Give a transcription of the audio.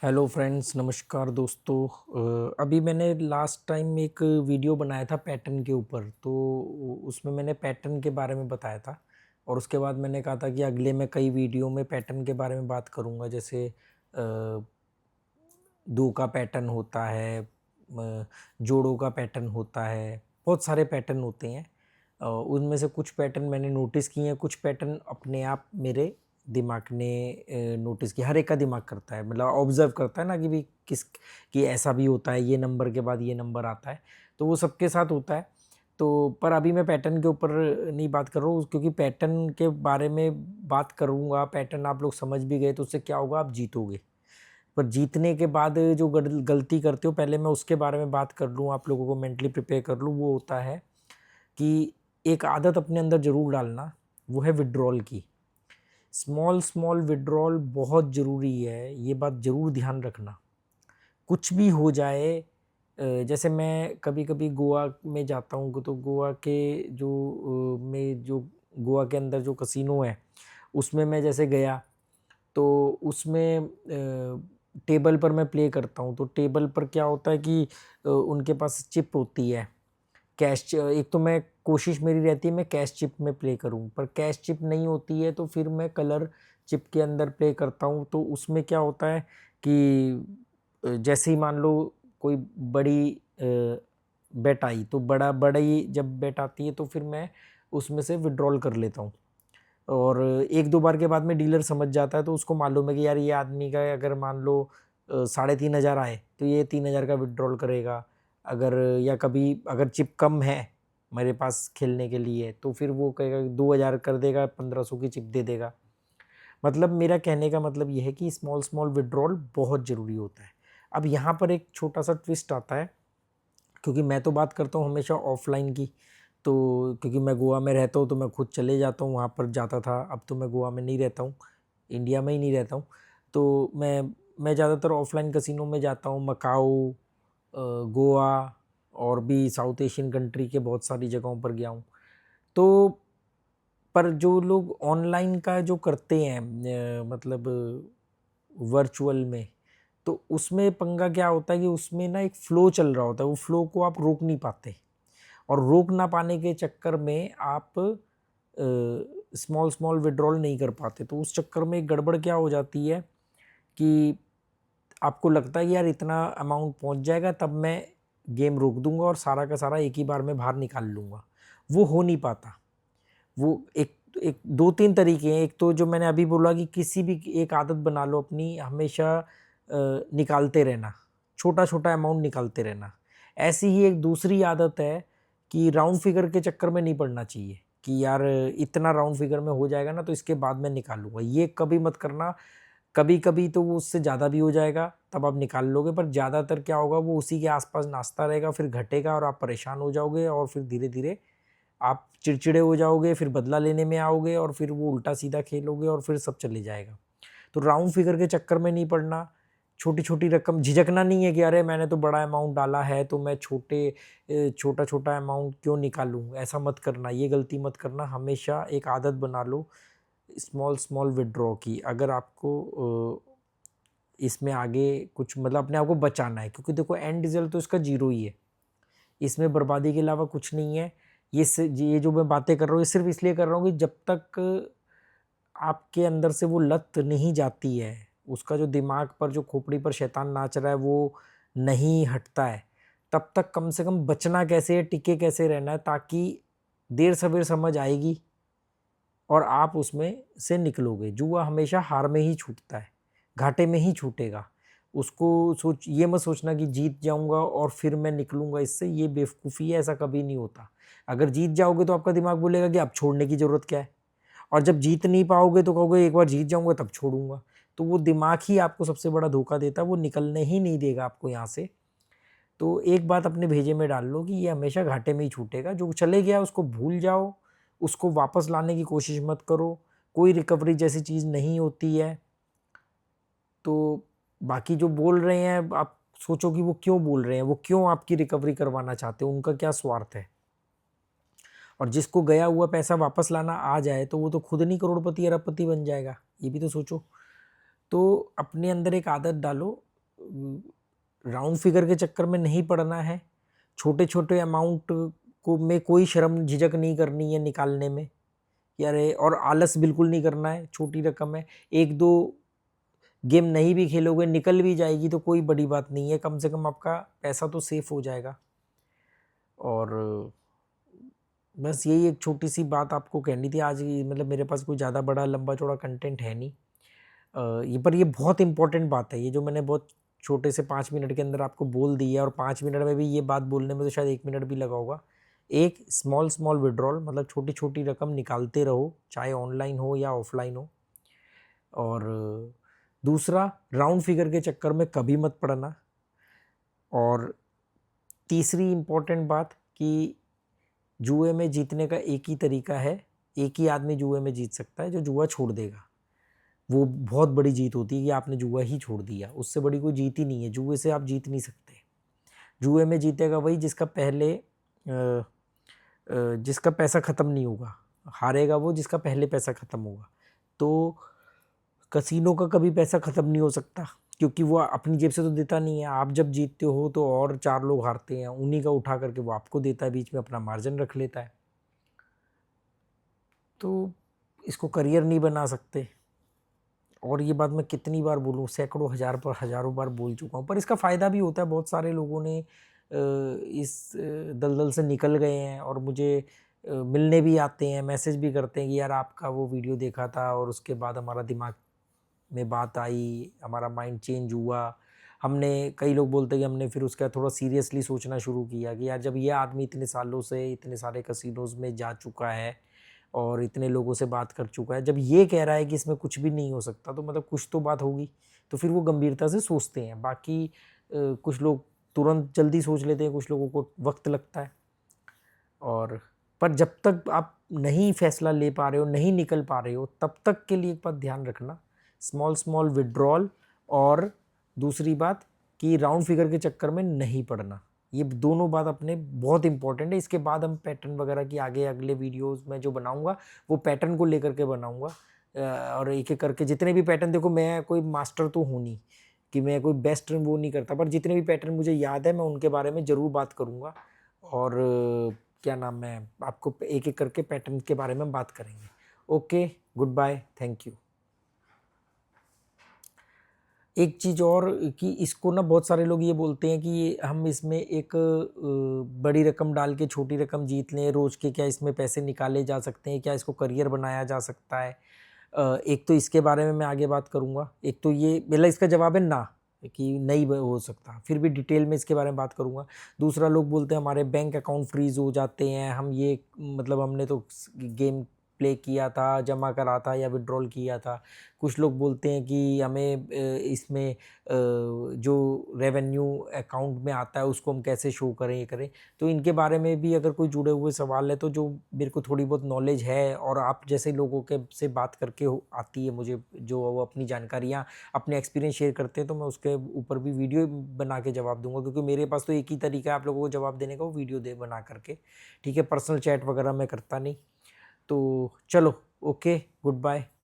Hello friends, नमस्कार दोस्तों। अभी मैंने लास्ट टाइम एक वीडियो बनाया था पैटर्न के ऊपर। तो उसमें मैंने पैटर्न के बारे में बताया था और उसके बाद मैंने कहा था कि अगले मैं कई वीडियो में पैटर्न के बारे में बात करूंगा। जैसे दो का पैटर्न होता है, जोड़ों का पैटर्न होता है, बहुत सारे पैटर्न होते हैं। उनमें से कुछ पैटर्न मैंने नोटिस किए हैं, कुछ पैटर्न अपने आप मेरे दिमाग ने नोटिस किया। हर एक का दिमाग करता है, मतलब ऑब्जर्व करता है ना कि भी किस कि ऐसा भी होता है, ये नंबर के बाद ये नंबर आता है। तो वो सबके साथ होता है। तो पर अभी मैं पैटर्न के ऊपर नहीं बात कर रहा हूँ, क्योंकि पैटर्न के बारे में बात करूँगा, पैटर्न आप लोग समझ भी गए तो उससे क्या होगा, आप जीतोगे। पर जीतने के बाद जो गलती करते हो, पहले मैं उसके बारे में बात कर लूँ, आप लोगों को मेंटली प्रिपेयर कर लूँ। वो होता है कि एक आदत अपने अंदर ज़रूर डालना, वो है विड्रॉल की। स्मॉल स्मॉल विड्रॉल बहुत ज़रूरी है, ये बात ज़रूर ध्यान रखना। कुछ भी हो जाए, जैसे मैं कभी कभी गोवा में जाता हूँ, तो गोवा के जो गोवा के अंदर जो कसिनो है, उसमें मैं जैसे गया, तो उसमें टेबल पर मैं प्ले करता हूँ। तो टेबल पर क्या होता है कि उनके पास चिप होती है, एक तो मैं कोशिश मेरी रहती है मैं कैश चिप में प्ले करूं, पर कैश चिप नहीं होती है तो फिर मैं कलर चिप के अंदर प्ले करता हूं। तो उसमें क्या होता है कि जैसे ही मान लो कोई बड़ी बेट आई, तो बड़ी जब बेट आती है तो फिर मैं उसमें से विड्रॉल कर लेता हूँ। और एक दो बार के बाद में डीलर समझ जाता है, तो उसको मालूम है कि यार ये आदमी का अगर मान लो 3,500 आए तो ये 3,000 का विड्रॉल करेगा। अगर या कभी अगर चिप कम है मेरे पास खेलने के लिए, तो फिर वो कहेगा 2,000 कर देगा, 1,500 की चिप दे देगा। मतलब मेरा कहने का मतलब ये है कि स्मॉल स्मॉल विड्रॉल बहुत ज़रूरी होता है। अब यहाँ पर एक छोटा सा ट्विस्ट आता है, क्योंकि मैं तो बात करता हूँ हमेशा ऑफलाइन की। तो क्योंकि मैं गोवा में रहता हूँ तो मैं खुद चले जाता हूँ, वहाँ पर जाता था। अब तो मैं गोवा में नहीं रहता हूँ, इंडिया में ही नहीं रहता हूँ। तो मैं ज़्यादातर ऑफलाइन कसिनो में जाता हूँ, मकाऊ, गोवा और भी साउथ एशियन कंट्री के बहुत सारी जगहों पर गया हूँ। तो पर जो लोग ऑनलाइन का जो करते हैं, मतलब वर्चुअल में, तो उसमें पंगा क्या होता है कि उसमें ना एक फ्लो चल रहा होता है, वो फ्लो को आप रोक नहीं पाते। और रोक ना पाने के चक्कर में आप स्मॉल स्मॉल विड्रॉल नहीं कर पाते। तो उस चक्कर में गड़बड़ क्या हो जाती है कि आपको लगता है कि यार इतना अमाउंट पहुंच जाएगा तब मैं गेम रोक दूंगा और सारा का सारा एक ही बार में बाहर निकाल लूँगा। वो हो नहीं पाता। वो एक एक दो तीन तरीके हैं। एक तो जो मैंने अभी बोला कि किसी भी एक आदत बना लो अपनी, हमेशा निकालते रहना, छोटा छोटा अमाउंट निकालते रहना। ऐसी ही एक दूसरी आदत है कि राउंड फिगर के चक्कर में नहीं पड़ना चाहिए कि यार इतना राउंड फिगर में हो जाएगा ना तो इसके बाद मैं निकालूंगा, ये कभी मत करना। कभी कभी तो वो उससे ज़्यादा भी हो जाएगा, तब आप निकाल लोगे, पर ज़्यादातर क्या होगा, वो उसी के आसपास नाचता रहेगा, फिर घटेगा और आप परेशान हो जाओगे और फिर धीरे धीरे आप चिड़चिड़े हो जाओगे, फिर बदला लेने में आओगे और फिर वो उल्टा सीधा खेलोगे और फिर सब चले जाएगा। तो राउंड फिगर के चक्कर में नहीं पड़ना। छोटी छोटी रकम, झिझकना नहीं है कि अरे मैंने तो बड़ा अमाउंट डाला है तो मैं छोटा छोटा अमाउंट क्यों निकालूं, ऐसा मत करना, ये गलती मत करना। हमेशा एक आदत बना लो स्मॉल स्मॉल विड्रॉ की, अगर आपको इसमें आगे कुछ मतलब अपने आप को बचाना है। क्योंकि देखो एंड रिजल्ट तो इसका जीरो ही है, इसमें बर्बादी के अलावा कुछ नहीं है। ये जो मैं बातें कर रहा हूँ ये सिर्फ इसलिए कर रहा हूँ कि जब तक आपके अंदर से वो लत नहीं जाती है, उसका जो दिमाग पर जो खोपड़ी पर शैतान नाच रहा है वो नहीं हटता है, तब तक कम से कम बचना कैसे है, टिके कैसे रहना है, ताकि देर सवेर समझ आएगी और आप उसमें से निकलोगे। जुआ हमेशा हार में ही छूटता है, घाटे में ही छूटेगा। उसको ये मत सोचना कि जीत जाऊंगा और फिर मैं निकलूंगा इससे, ये बेवकूफ़ी है, ऐसा कभी नहीं होता। अगर जीत जाओगे तो आपका दिमाग बोलेगा कि अब छोड़ने की ज़रूरत क्या है, और जब जीत नहीं पाओगे तो कहोगे एक बार जीत जाऊंगा तब छोड़ूंगा। तो वो दिमाग ही आपको सबसे बड़ा धोखा देता है, वो निकलने ही नहीं देगा आपको यहाँ से। तो एक बात अपने भेजे में डाल लो कि ये हमेशा घाटे में ही छूटेगा। जो चले गया उसको भूल जाओ, उसको वापस लाने की कोशिश मत करो, कोई रिकवरी जैसी चीज़ नहीं होती है। तो बाकी जो बोल रहे हैं, आप सोचो कि वो क्यों बोल रहे हैं, वो क्यों आपकी रिकवरी करवाना चाहते हैं, उनका क्या स्वार्थ है। और जिसको गया हुआ पैसा वापस लाना आ जाए तो वो तो खुद नहीं करोड़पति अरबपति बन जाएगा, ये भी तो सोचो। तो अपने अंदर एक आदत डालो, राउंड फिगर के चक्कर में नहीं पड़ना है। छोटे छोटे अमाउंट को में कोई शर्म झिझक नहीं करनी है निकालने में कि अरे, और आलस बिल्कुल नहीं करना है। छोटी रकम है, एक दो गेम नहीं भी खेलोगे, निकल भी जाएगी तो कोई बड़ी बात नहीं है, कम से कम आपका पैसा तो सेफ हो जाएगा। और बस यही एक छोटी सी बात आपको कहनी थी आज। मतलब मेरे पास कोई ज़्यादा बड़ा लंबा चौड़ा कंटेंट है नहीं, ये पर ये बहुत इंपॉर्टेंट बात है, ये जो मैंने बहुत छोटे से 5 मिनट के अंदर आपको बोल दी है, और 5 मिनट में भी ये बात बोलने में तो शायद 1 मिनट भी लगा होगा। एक स्मॉल स्मॉल विड्रॉल, मतलब छोटी छोटी रकम निकालते रहो, चाहे ऑनलाइन हो या ऑफलाइन हो। और दूसरा, राउंड फिगर के चक्कर में कभी मत पड़ना। और तीसरी इम्पोर्टेंट बात कि जुए में जीतने का एक ही तरीका है, एक ही आदमी जुए में जीत सकता है, जो जुआ छोड़ देगा। वो बहुत बड़ी जीत होती है कि आपने जुआ ही छोड़ दिया, उससे बड़ी कोई जीत ही नहीं है। जुए से आप जीत नहीं सकते। जुए में जीतेगा वही जिसका पैसा ख़त्म नहीं होगा, हारेगा वो जिसका पहले पैसा ख़त्म होगा। तो कसीनो का कभी पैसा ख़त्म नहीं हो सकता, क्योंकि वो अपनी जेब से तो देता नहीं है। आप जब जीतते हो तो और 4 लोग हारते हैं, उन्हीं का उठा करके वो आपको देता है, बीच में अपना मार्जिन रख लेता है। तो इसको करियर नहीं बना सकते। और ये बात मैं कितनी बार बोलूँ, सैकड़ों हज़ारों बार बोल चुका हूँ, पर इसका फ़ायदा भी होता है। बहुत सारे लोगों ने इस दलदल से निकल गए हैं और मुझे मिलने भी आते हैं, मैसेज भी करते हैं कि यार आपका वो वीडियो देखा था और उसके बाद हमारा दिमाग में बात आई, हमारा माइंड चेंज हुआ। हमने, कई लोग बोलते हैं कि हमने फिर उसका थोड़ा सीरियसली सोचना शुरू किया कि यार जब ये आदमी इतने सालों से इतने सारे कसिनोज़ में जा चुका है और इतने लोगों से बात कर चुका है, जब ये कह रहा है कि इसमें कुछ भी नहीं हो सकता, तो मतलब कुछ तो बात होगी। तो फिर वो गंभीरता से सोचते हैं। बाकी कुछ लोग तुरंत जल्दी सोच लेते हैं, कुछ लोगों को वक्त लगता है। और पर जब तक आप नहीं फैसला ले पा रहे हो, नहीं निकल पा रहे हो, तब तक के लिए एक बात ध्यान रखना, स्मॉल स्मॉल विड्रॉल, और दूसरी बात कि राउंड फिगर के चक्कर में नहीं पड़ना। ये दोनों बात अपने बहुत इंपॉर्टेंट है। इसके बाद हम पैटर्न वगैरह की आगे अगले वीडियोस में जो बनाऊंगा वो पैटर्न को लेकर के बनाऊंगा। और एक एक करके जितने भी पैटर्न, देखो मैं कोई मास्टर तो हूँ नहीं कि मैं कोई बेस्ट वो नहीं करता, पर जितने भी पैटर्न मुझे याद है मैं उनके बारे में ज़रूर बात करूँगा। और क्या नाम है, आपको एक एक करके पैटर्न के बारे में बात करेंगे। Okay, good bye, thank you. एक चीज़ और कि इसको ना बहुत सारे लोग ये बोलते हैं कि हम इसमें एक बड़ी रकम डाल के छोटी रकम जीत लें रोज़ के, क्या इसमें पैसे निकाले जा सकते हैं, क्या इसको करियर बनाया जा सकता है। एक तो इसके बारे में मैं आगे बात करूँगा। एक तो ये मतलब इसका जवाब है ना, कि नहीं हो सकता, फिर भी डिटेल में इसके बारे में बात करूँगा। दूसरा, लोग बोलते हैं हमारे बैंक अकाउंट फ्रीज़ हो जाते हैं, हम ये मतलब हमने तो गेम प्ले किया था, जमा करा था या विड्रॉल किया था। कुछ लोग बोलते हैं कि हमें इसमें जो रेवेन्यू अकाउंट में आता है उसको हम कैसे शो करें, ये करें। तो इनके बारे में भी अगर कोई जुड़े हुए सवाल है, तो जो मेरे को थोड़ी बहुत नॉलेज है और आप जैसे लोगों के से बात करके आती है मुझे, जो वो अपनी जानकारियाँ अपने एक्सपीरियंस शेयर करते हैं, तो मैं उसके ऊपर भी वीडियो बना के जवाब दूंगा, क्योंकि मेरे पास तो एक ही तरीका है आप लोगों को जवाब देने का, वो वीडियो दे बना करके। ठीक है, पर्सनल चैट वगैरह मैं करता नहीं। तो चलो, ओके, गुड बाय।